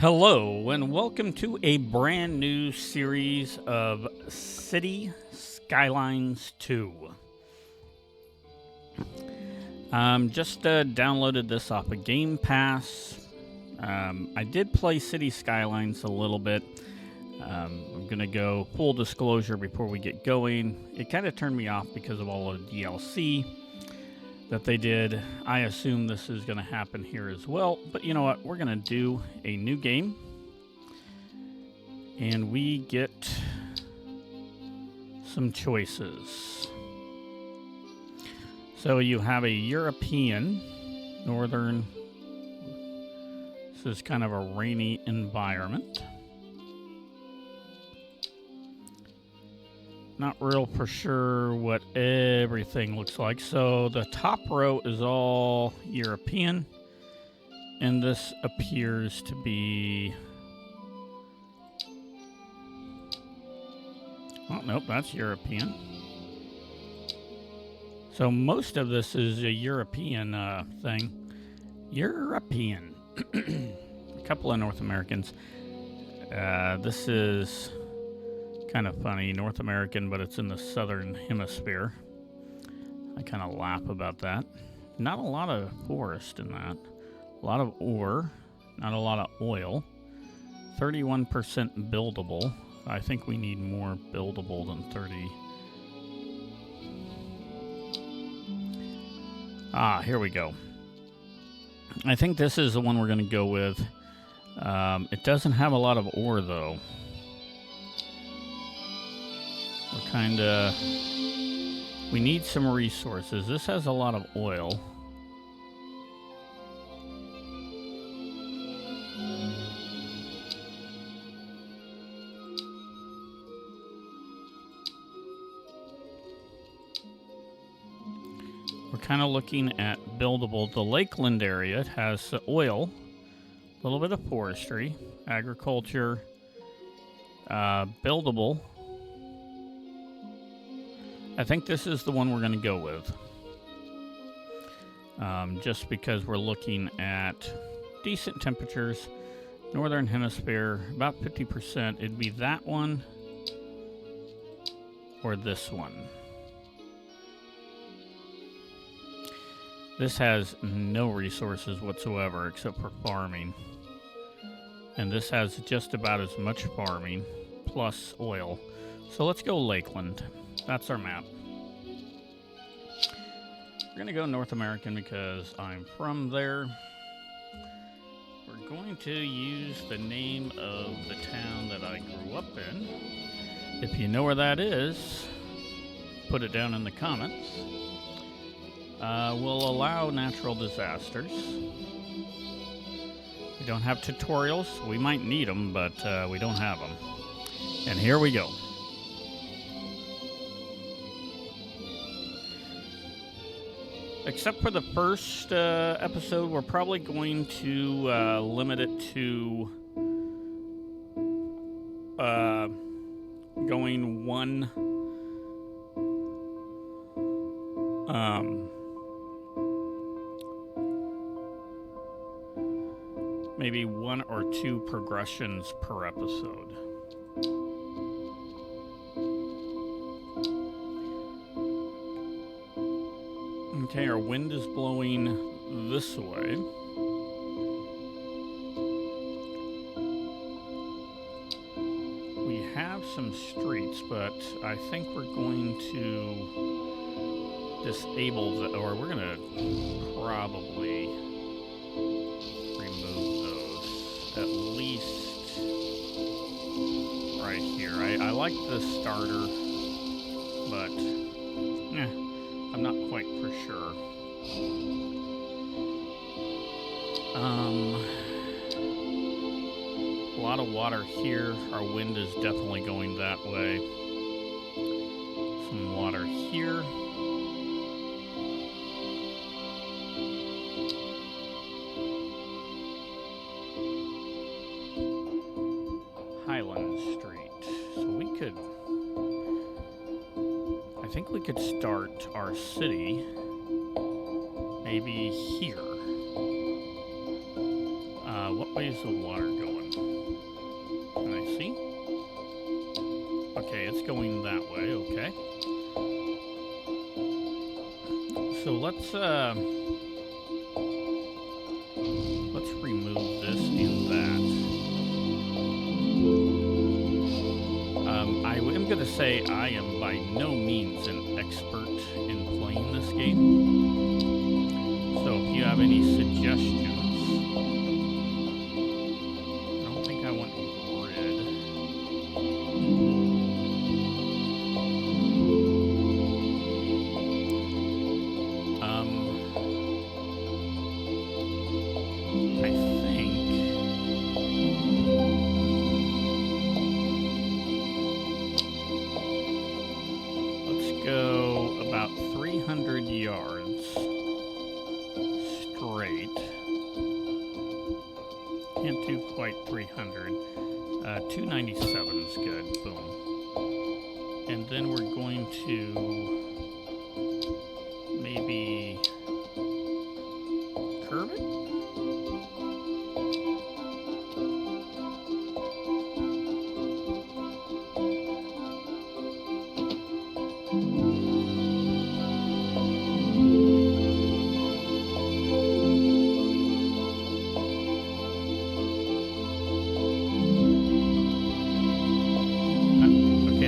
Hello, and welcome to a brand new series of City Skylines 2. Just downloaded this off of Game Pass. I did play City Skylines a little bit. I'm going to go full disclosure before we get going. It kind of turned me off because of all of the DLC that they did. I assume this is going to happen here as well, but you know what? We're going to do a new game, and we get some choices. So you have a European, northern, this is kind of a rainy environment. Not real for sure what everything looks like. So the top row is all European, and this appears to be... Oh, nope, that's European. So most of this is a European thing. European. A couple of North Americans. This is... kind of funny, North American, but it's in the southern hemisphere. I kind of laugh about that. Not a lot of forest in that. A lot of ore, not a lot of oil. 31% buildable. I think we need more buildable than 30. Ah, here we go. I think this is the one we're going to go with. It doesn't have a lot of ore, though. We're kind of... we need some resources. This has a lot of oil. We're kind of looking at buildable. The Lakeland area has oil, a little bit of forestry, agriculture, buildable. I think this is the one we're going to go with. Just because we're looking at decent temperatures. Northern Hemisphere, about 50%. It'd be that one or this one. This has no resources whatsoever except for farming. And this has just about as much farming plus oil. So let's go Lakeland. That's our map. We're going to go North American because I'm from there. We're going to use the name of the town that I grew up in. If you know where that is, put it down in the comments. We'll allow natural disasters. We don't have tutorials. We might need them, but we don't have them. And here we go. Except for the first episode, we're probably going to limit it to going one maybe one or two progressions per episode. Okay, our wind is blowing this way. We have some streets, but I think we're going to disable the, or we're going to probably remove those, at least right here. I like the starter, but I'm not quite for sure. A lot of water here. Our wind is definitely going that way. Some water here. Highland Street. So we could... I think we could start our city maybe here. what way is the water going? Can I see? Okay, it's going that way, okay. So let's remove this and that. I am going to say I am by no means an expert in playing this game. So if you have any suggestions, I don't think I want grid. Go about 300 yards straight. Can't do quite 300. 297 is good. Boom. And then we're going to maybe curve it.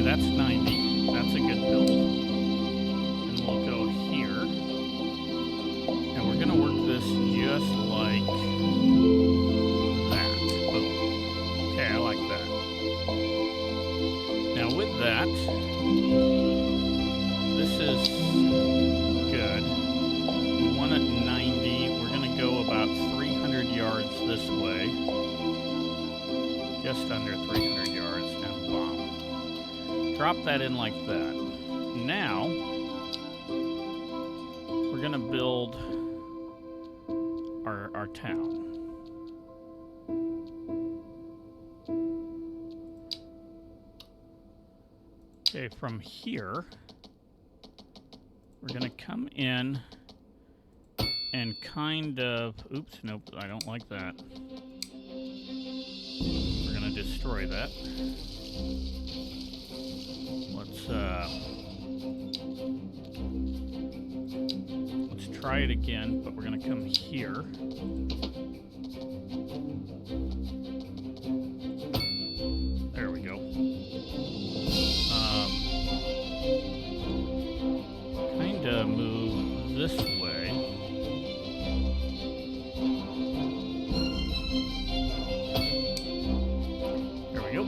That's 90. That's a good build. And we'll go here. And we're going to work this just like that. Boom. Okay, I like that. Now with that, this is good. We want it 90. We're going to go about 300 yards this way. Just under 300 yards and bomb. Drop that in like that. Now, we're going to build our town. Okay, from here, we're going to come in and kind of... Oops, nope, I don't like that. We're going to destroy that. Let's try it again, but we're going to come here. There we go. Kind of move this way. There we go.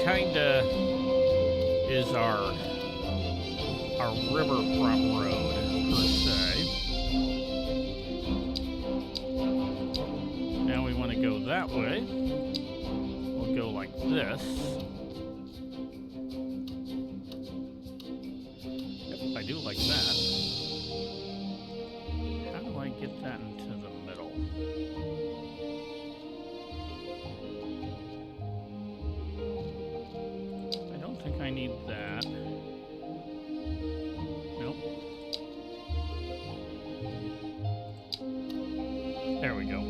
Kinda is our riverfront road per se. Now we want to go that way. We'll go like this. Yep, I do like that. How do I get that into the middle? I need that. Nope. There we go.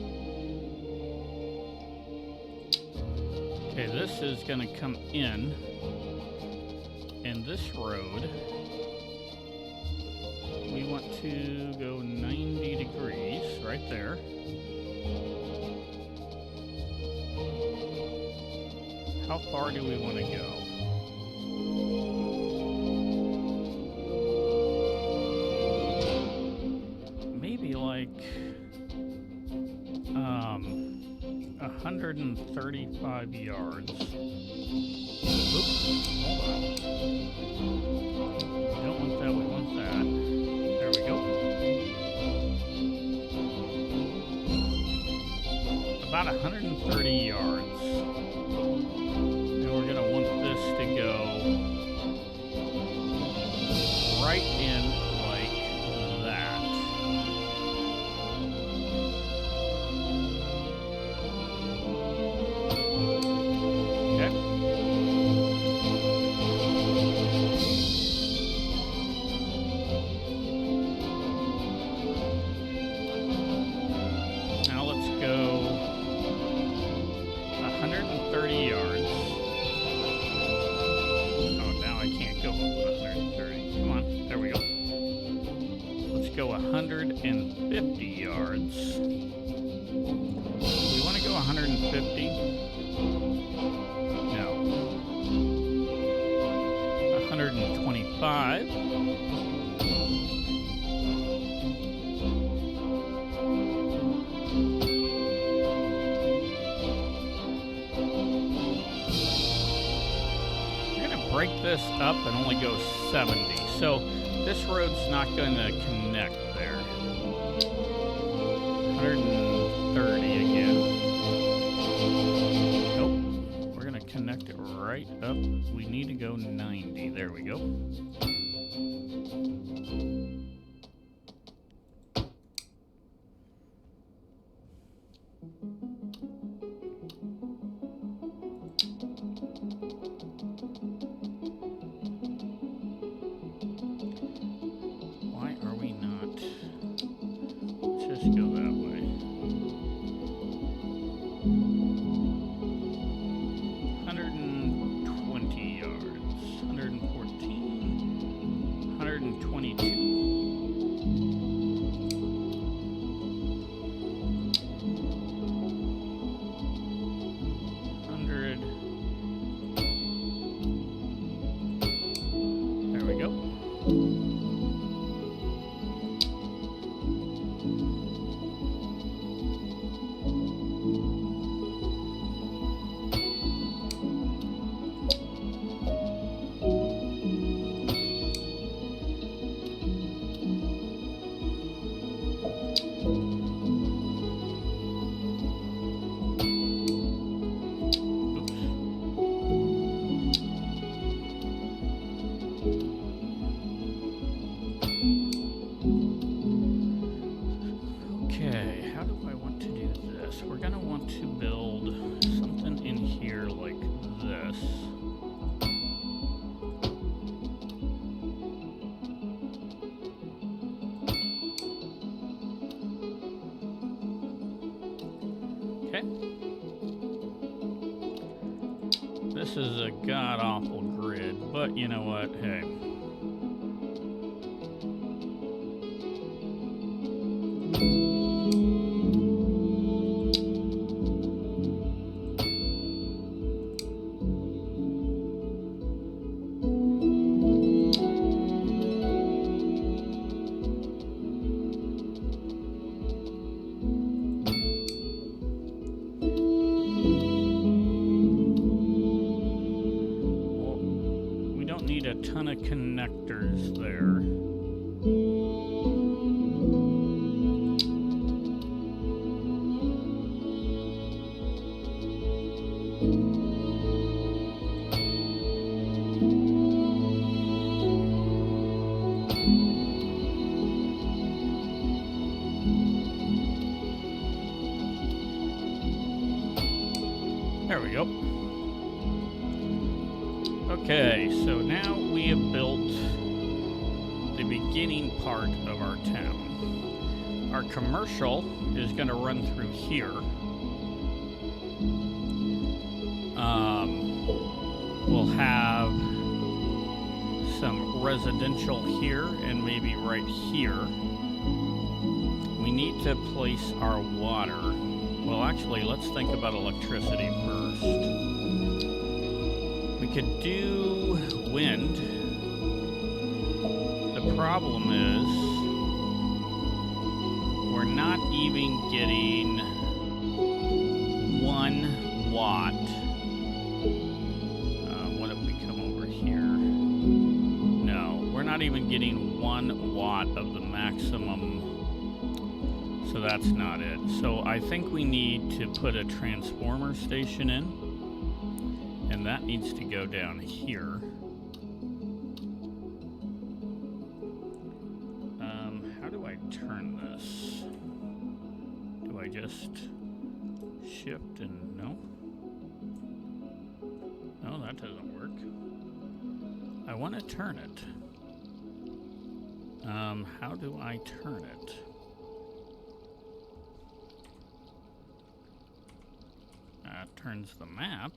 Okay, this is going to come in, and this road, we want to go 90 degrees right there. How far do we want to go? Maybe like 135 yards. Oops, hold on. We don't want that, we want that. There we go. About 130 yards. And we're going to 150 yards. We want to go 150? No. 125. We're going to break this up and only go 70. So this road's not going to connect there. 130 again. Nope. We're going to connect it right up. We need to go 90. There we go. Why are we not? Let's just go that way. 120 yards. 114. 122. 100. There we go. Okay, how do I want to do this? We're going to want to build something in here like this. Okay. This is a god-awful grid, but you know what? Hey. Need a ton of connectors there. There we go. Okay, so now we have built the beginning part of our town. Our commercial is going to run through here. We'll have some residential here and maybe right here. We need to place our water. Well, actually, let's think about electricity first. We could do wind. The problem is we're not even getting 1 watt. What if we come over here? No, we're not even getting 1 watt of the maximum. So that's not it. So I think we need to put a transformer station in. And that needs to go down here. How do I turn this? Do I just shift and no? No, that doesn't work. I want to turn it. How do I turn it? That turns the map.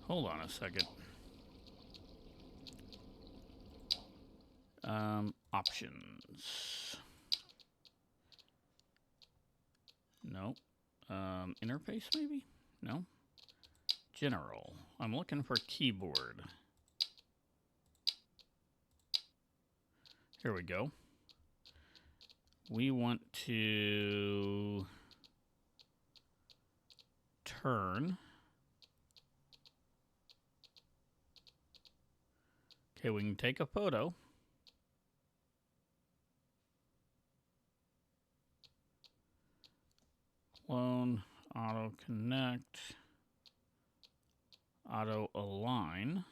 Hold on a second. Options. No. Interface maybe? No. General. I'm looking for keyboard. Here we go. We want to turn. Okay, we can take a photo. Clone, auto connect, auto align.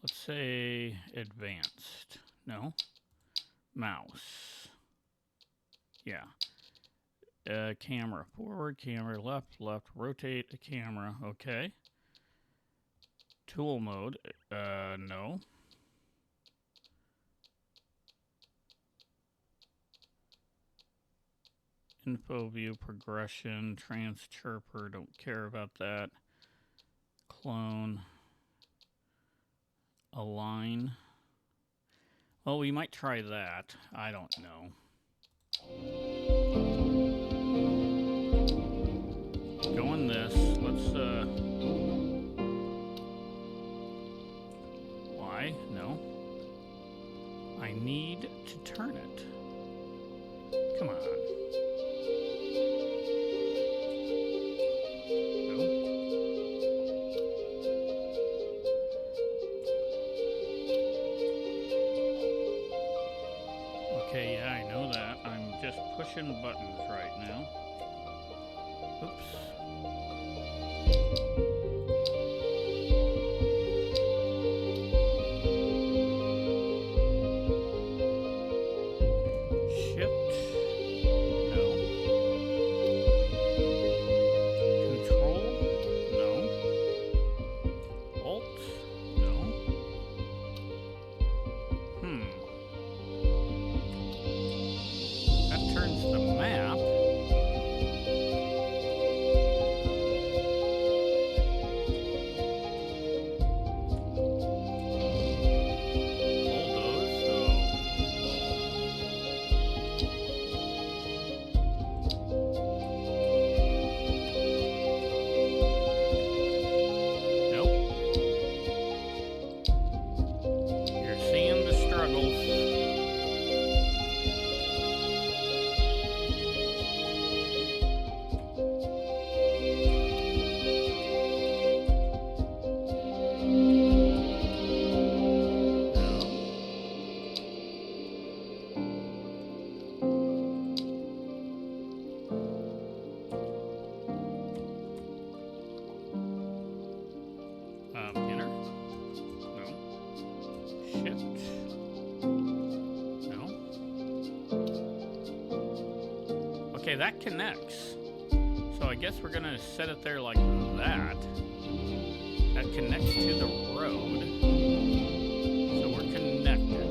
Let's say advanced. No. Mouse. Yeah. Camera forward, camera left, left, rotate the camera. Okay. Tool mode. No. Info view progression, transchirper, don't care about that. Clone. Align. Well, we might try that. I don't know. Go in this. Let's, why? No. I need to turn it. Come on. No. Okay, yeah, I know that. I'm just pushing buttons right now. Oops. Enter. No. Shift. No. Okay, that connects. So I guess we're gonna set it there like that. That connects to the road. So we're connected.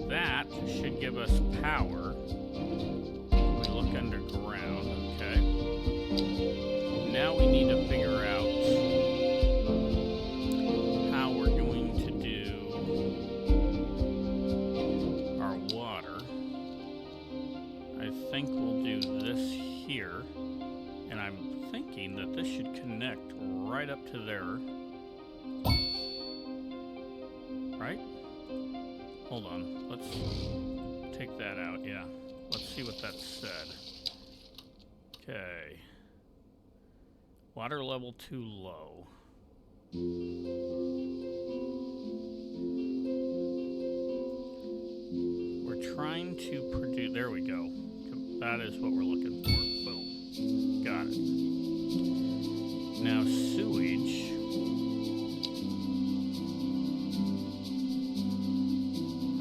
That should give us power. We look underground, okay. Now we need to figure out how we're going to do our water. I think we'll do this here, and I'm thinking that this should connect right up to there. Right? Hold on, let's take that out, yeah. Let's see what that said. Okay. Water level too low. We're trying to produce, there we go. That is what we're looking for. Boom. Got it. Now sewage.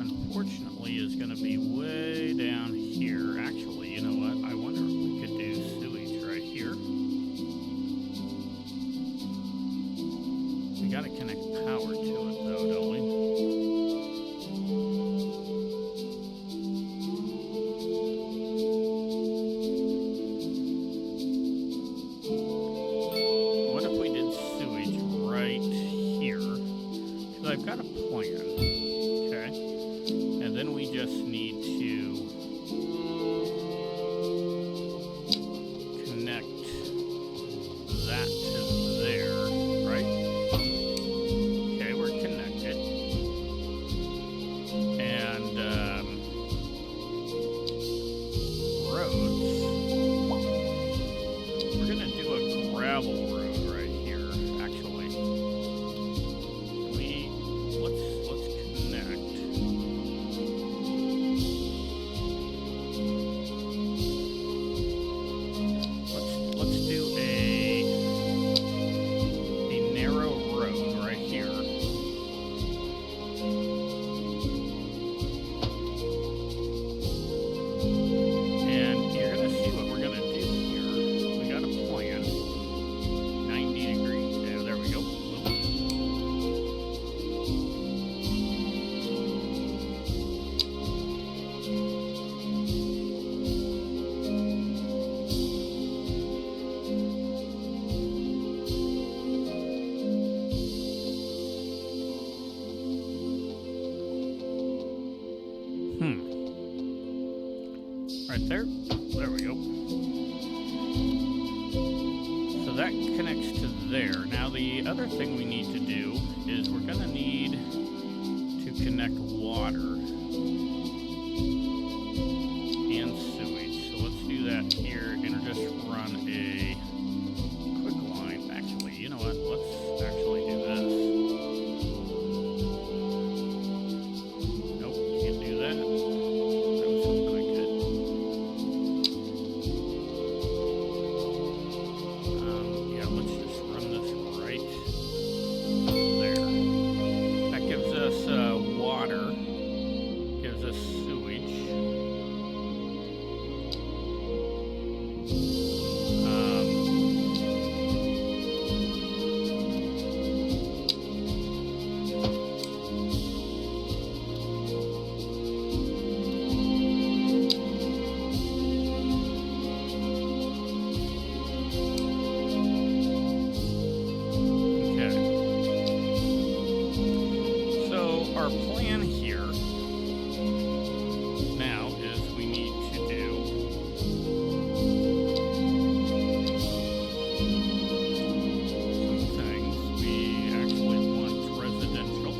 Unfortunately is going to be way down here. Actually, you know what? I wonder if we could do sewage right here. We got to connect power to it though, don't we? What if we did sewage right here? Because I've got a plan. Okay. And gravel road right here, actually. Let's connect. Let's do a narrow road right here. And you're gonna see what we're gonna do here. We got a plan. 90 degrees. Yeah, there we go. Right there. There we go. So that connects to there. Now the other thing we need to do is we're going to need to connect water and sewage. So let's do that here and just run a quick line. Actually, you know what? Let's actually do this. Nope, can't do that. That was something I could. Yeah, let's just run this right there. That gives us water, gives us sewage. Our plan here now is we need to do some things. We actually want residential.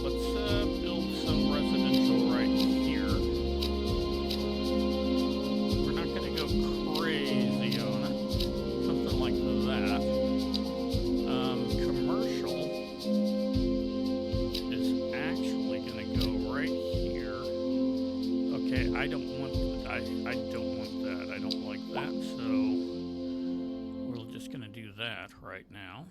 Let's build some residential right here. We're not going to go crazy on it. Something like that. Commercial. I don't want that. I don't like that, so we're just going to do that right now.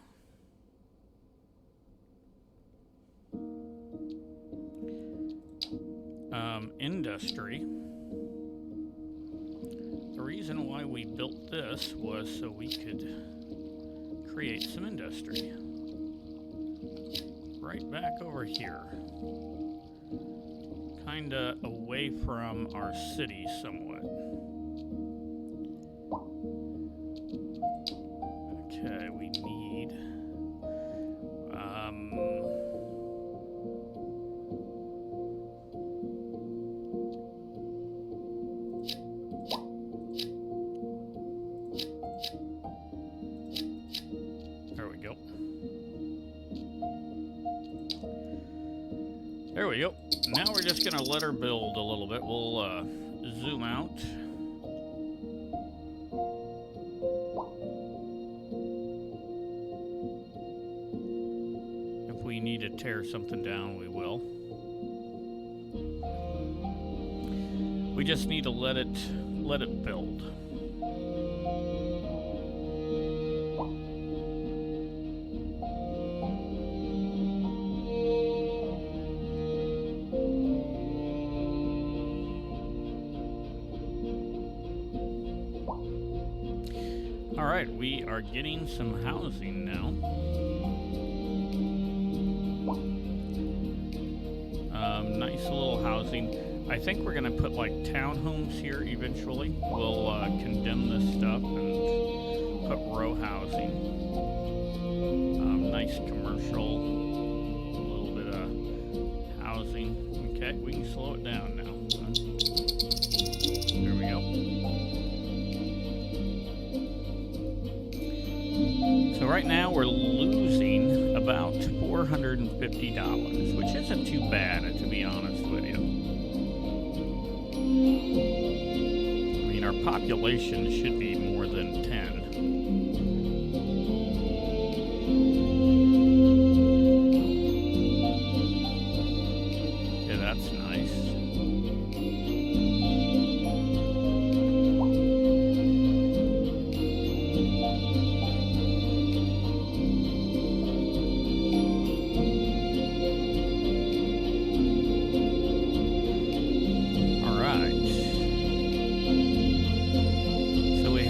Industry. The reason why we built this was so we could create some industry. Right back over here. Kinda away from our city somewhat. Okay, we need there we go. There we go. Now we're just going to let her build a little bit. We'll zoom out. If we need to tear something down, we will. We just need to let it build. All right, we are getting some housing now. Nice little housing. I think we're gonna put like townhomes here eventually. We'll condemn this stuff and put row housing. Nice commercial, a little bit of housing. Okay, we can slow it down now. There we go. So right now we're losing about $450, which isn't too bad, to be honest with you. I mean, our population should be more than 10.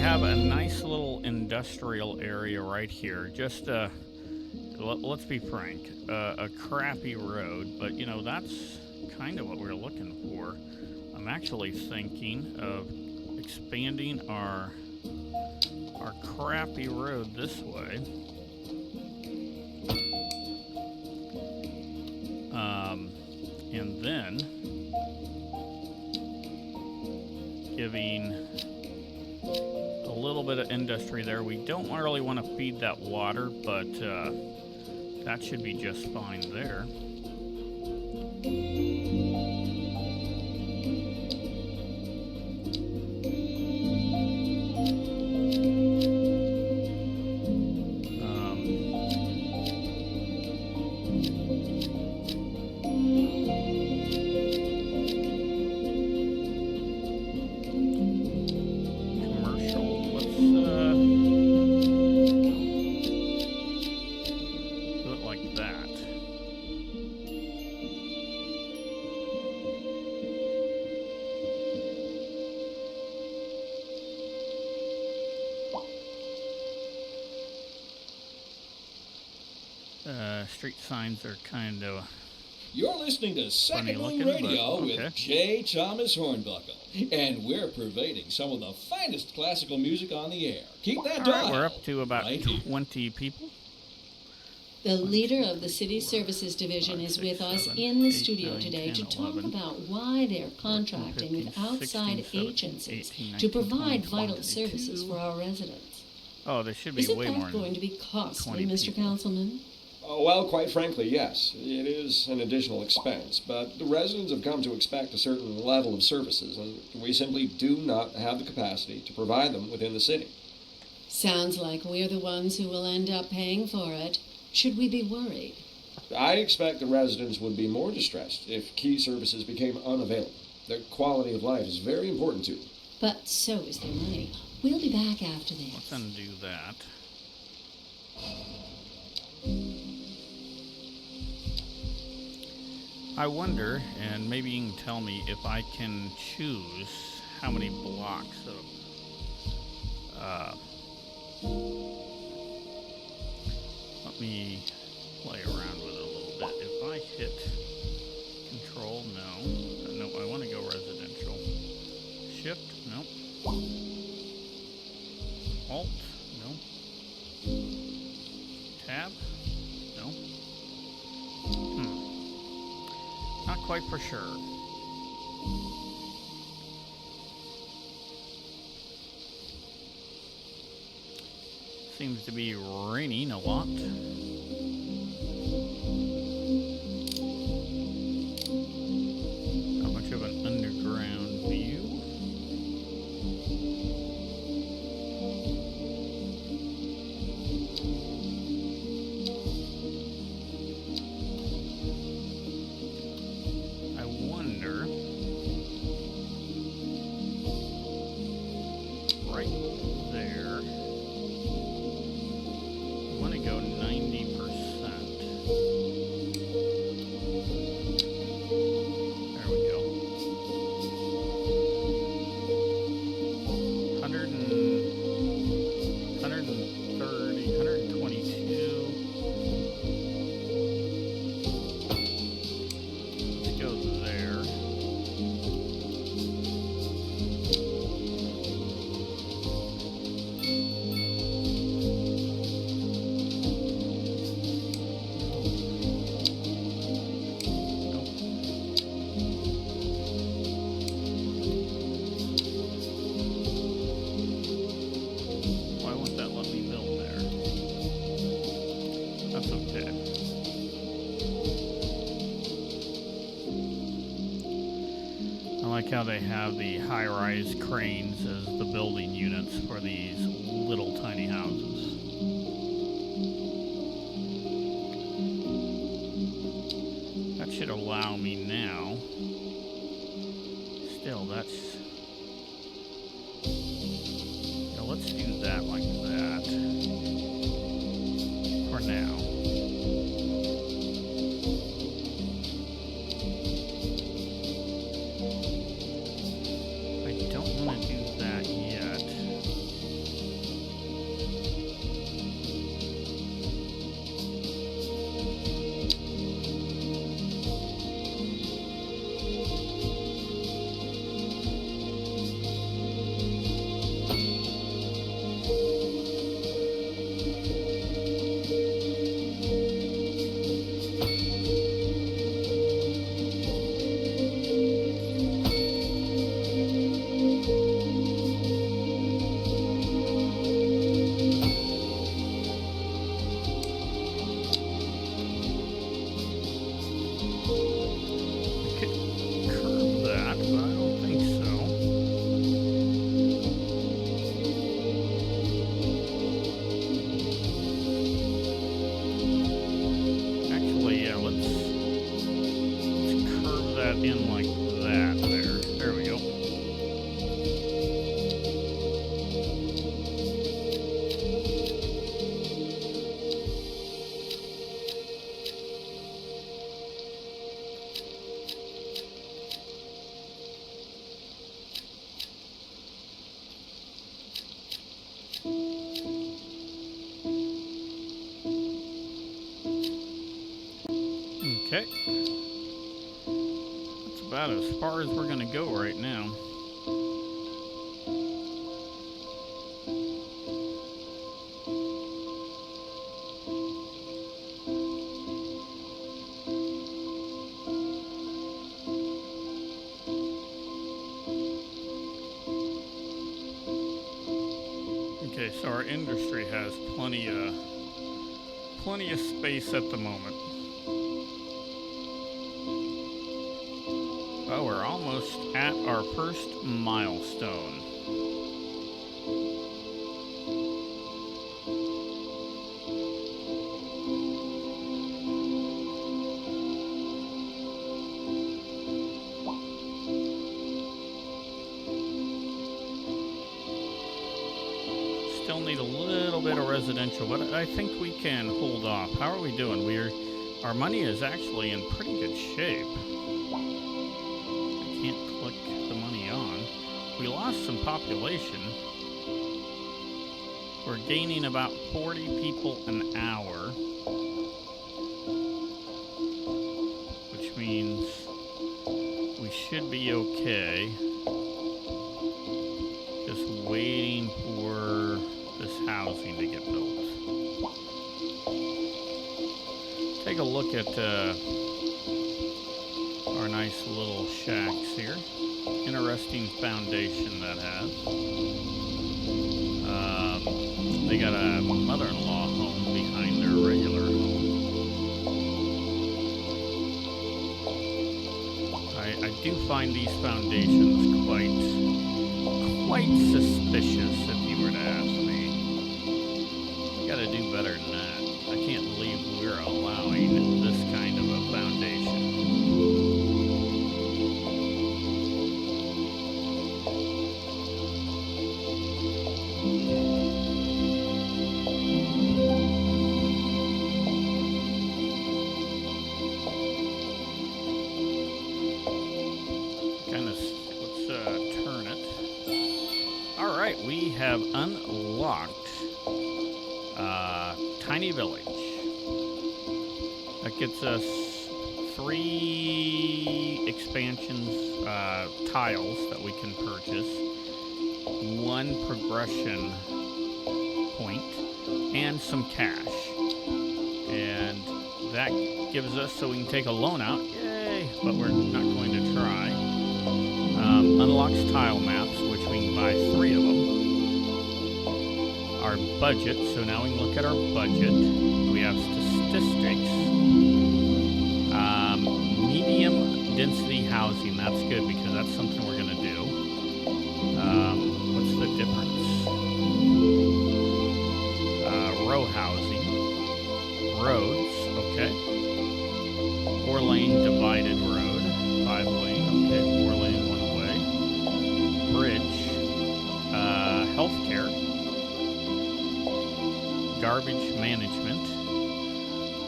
have a nice little industrial area right here. Just let's be frank, a crappy road, but you know that's kind of what we're looking for. I'm actually thinking of expanding our crappy road this way. And then giving a little bit of industry there. We don't really want to feed that water, but that should be just fine there. Street signs are kind of You're listening to Second Room Radio with J. Thomas Hornbuckle, and we're pervading some of the finest classical music on the air. Keep that dial. Right, we're up to about 20 people. The leader of the City Services Division is with us in the studio today to talk about why they're contracting with outside agencies to provide vital services for our residents. Oh, there should be way more. Isn't that going to be costly, Mr. Councilman? Well, quite frankly, yes. It is an additional expense, but the residents have come to expect a certain level of services, and we simply do not have the capacity to provide them within the city. Sounds like we're the ones who will end up paying for it. Should we be worried? I expect the residents would be more distressed if key services became unavailable. Their quality of life is very important to them. But so is their money. We'll be back after this. Let's undo that. I wonder, and maybe you can tell me if I can choose how many blocks of... let me play around with it a little bit. If I hit control, no. No, I want to go residential. Shift, no. Alt, no. Tab, no. Not quite for sure. Seems to be raining a lot. Not much of an underground view. I wonder, right there, I want to go 90%. There we go. 130, 122. Let's go there. Why won't that let me build there? That's okay. I like how they have the high-rise cranes as the building units for these little tiny houses. That should allow me now. Still, that's... Yeah, let's do that like that. For now. I don't want to do that yet. Okay. That's about as far as we're going to go right now. Okay, so our industry has plenty of space at the moment. Oh, we're almost at our first milestone. Still need a little bit of residential, but I think we can hold off. How are we doing? Our money is actually in pretty good shape. I can't click the money on. We lost some population. We're gaining about 40 people an hour, which means we should be okay. Just waiting for this housing to get built. Take a look at our nice little shacks here. Interesting foundation that has. They got a mother-in-law home behind their regular home. I do find these foundations quite suspicious, if you were to ask me. Gotta do better than that. I can't believe we're allowing this kind of a foundation. Let's turn it. All right, we have unlocked Tiny Village. That gets us 3 expansions, tiles that we can purchase, 1 progression point, and some cash. And that gives us so we can take a loan out. Yay! But we're not going to try. Unlocks tile maps, which we can buy 3 of them. Our budget, so now we can look at our budget. We have statistics. Medium density housing, that's good because that's something we're going to do. What's the difference? Row housing. Roads, okay. 4-lane divided road. 5-lane, okay. 4-lane one-way. Bridge. Healthcare. Garbage management,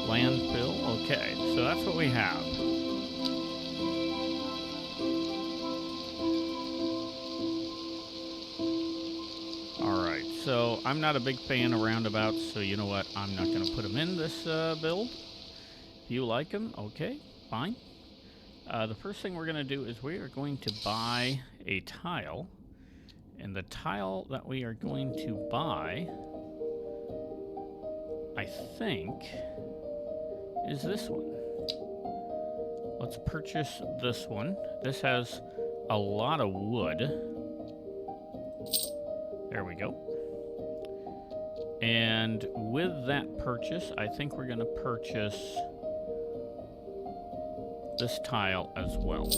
landfill, okay, so that's what we have. Alright, so I'm not a big fan of roundabouts, so you know what, I'm not going to put them in this build. If you like them, okay, fine. The first thing we're going to do is we are going to buy a tile, and the tile that we are going to buy, I think, is this one. Let's purchase this one. This has a lot of wood. There we go. And with that purchase, I think we're going to purchase this tile as well.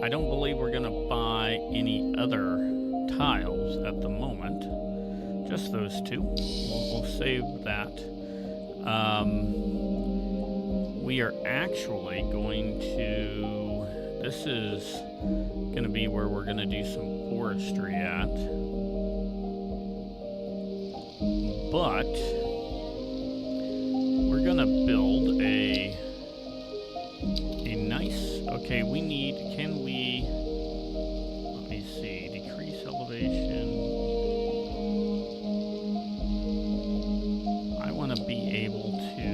I don't believe we're going to buy any other tiles at the moment. Just those 2. We'll save that. We are actually going to... This is going to be where we're going to do some forestry at. But we're going to build a nice... Okay, we need... Can we... Let me see. Decrease elevation... be able to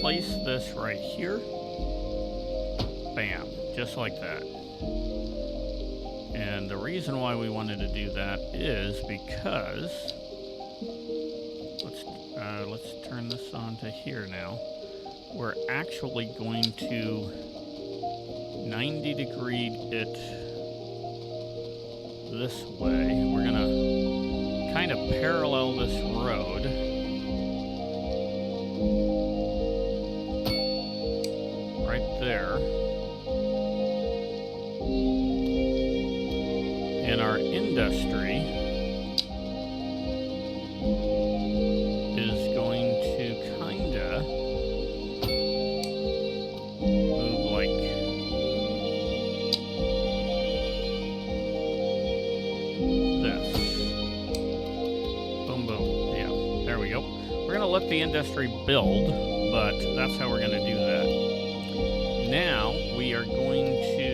place this right here. Bam, just like that. And the reason why we wanted to do that is because let's turn this on to here now. We're actually going to 90-degree it this way. We're gonna kind of parallel this road. Right there. And our industry is going to kinda move like this. Boom, boom. Yeah, there we go. We're gonna let the industry build, but that's how we're gonna do that. Now we are going to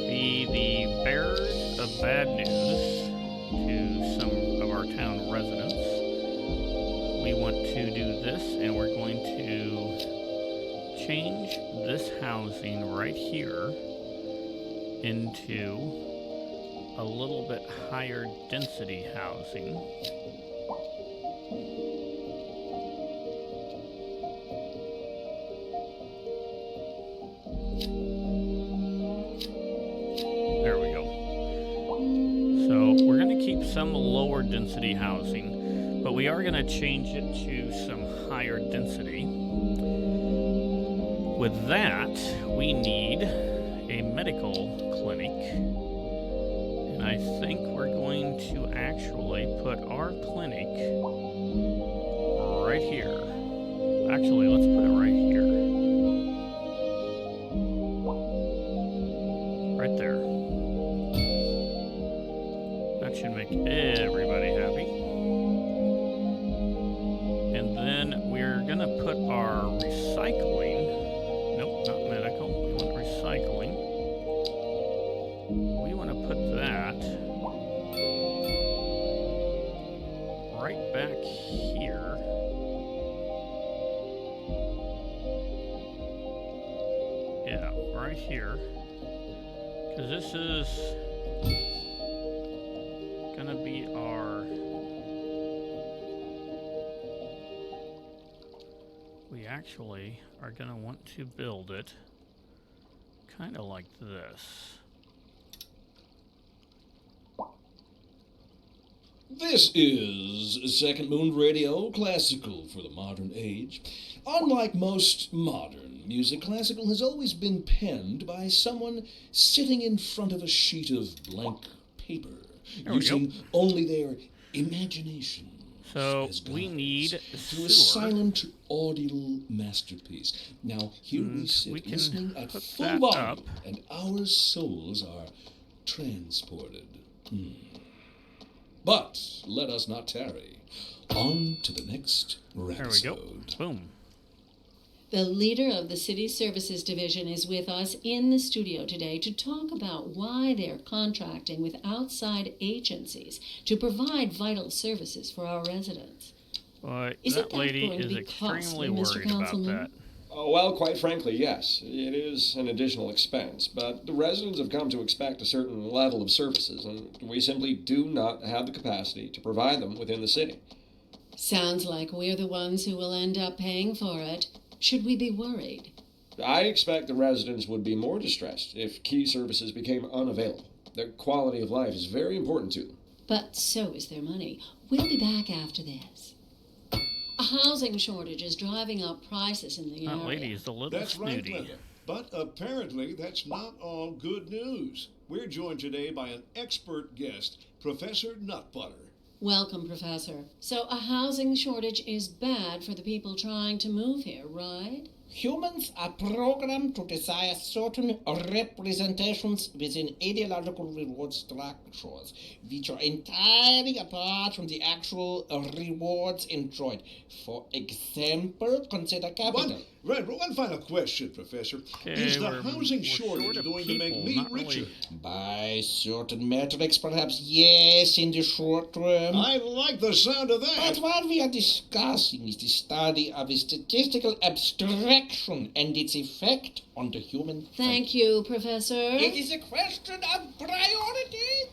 be the bearers of bad news to some of our town residents. We want to do this, and we're going to change this housing right here into a little bit higher density housing. There we go. So we're going to keep some lower density housing, but we are going to change it to some higher density. With that, we need a medical clinic, and I think we're going to actually put our clinic right here. Actually, let's put it right here. Right there. That should make everybody happy. And then we're going to put our recycling. Nope, not medical. We want recycling. We want to put that right back here. Yeah, right here. Because this is gonna be our... We actually are gonna want to build it kind of like this. This is Second Moon Radio, classical for the modern age. Unlike most modern music, classical has always been penned by someone sitting in front of a sheet of blank paper, using only their imagination. So we need through a silent audio masterpiece. Now here we sit, listening at full volume, and our souls are transported. But let us not tarry. On to the next episode. There we go. Boom. The leader of the City Services Division is with us in the studio today to talk about why they're contracting with outside agencies to provide vital services for our residents. Boy, that lady is extremely worried about that. Oh, well, quite frankly, yes. It is an additional expense, but the residents have come to expect a certain level of services, and we simply do not have the capacity to provide them within the city. Sounds like we're the ones who will end up paying for it. Should we be worried? I expect the residents would be more distressed if key services became unavailable. Their quality of life is very important to them. But so is their money. We'll be back after this. A housing shortage is driving up prices in the area. That lady is a little That's snooty. right, Linda. But apparently that's not all good news. We're joined today by an expert guest, Professor Nutbutter. Welcome, Professor. So a housing shortage is bad for the people trying to move here, right? Humans are programmed to desire certain representations within ideological reward structures, which are entirely apart from the actual rewards enjoyed. For example, consider capital. One final question, Professor. Okay, Is the we're housing short shortage of going to make people, me not richer? really. By certain metrics, perhaps yes, in the short term. I like the sound of that. But what we are discussing is the study of a statistical abstraction and its effect on the human Thank you, Professor. It is a question of priorities.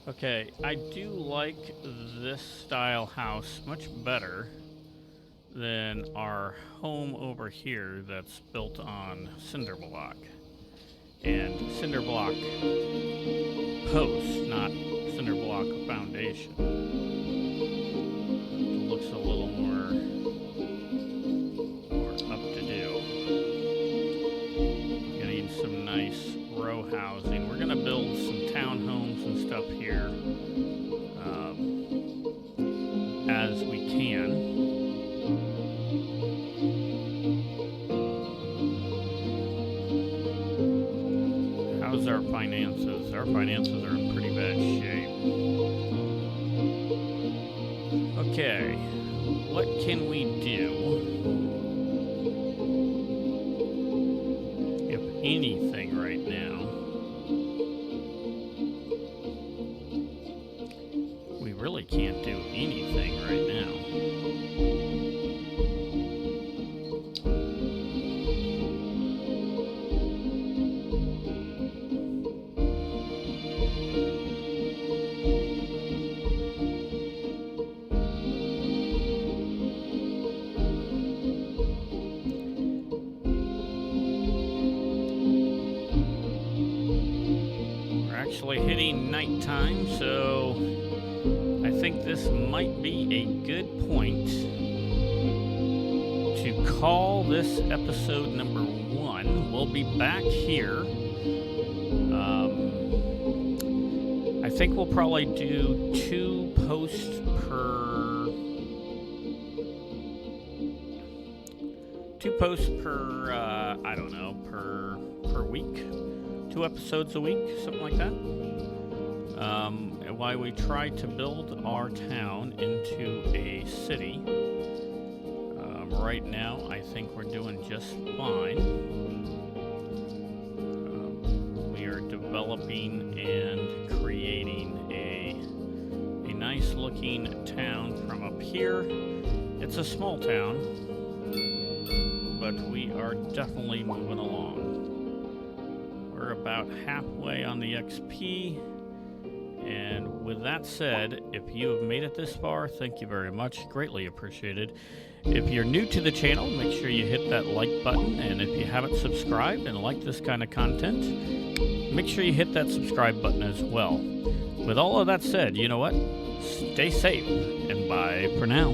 Okay, I do like this style house much better than our home over here that's built on cinder block. And cinder block posts, not cinder block foundation. It looks a little more up to do. Gonna need some nice row housing. We're gonna build some townhomes and stuff here as we can. How's our finances? Our finances are in pretty bad shape. Okay, what can we do, if anything, right now? We really can't do anything right now. Actually hitting nighttime, so I think this might be a good point to call this episode number 1. We'll be back here. I think we'll probably do 2 posts per I don't know, per week. 2 episodes a week, something like that. While we try to build our town into a city. Right now, I think we're doing just fine. We are developing and creating a nice looking town from up here. It's a small town, but we are definitely moving along. We're about halfway on the XP, and with that said, if you have made it this far, thank you very much, greatly appreciated. If you're new to the channel, make sure you hit that like button, and if you haven't subscribed and like this kind of content, make sure you hit that subscribe button as well. With all of that said, you know what? Stay safe, and bye for now.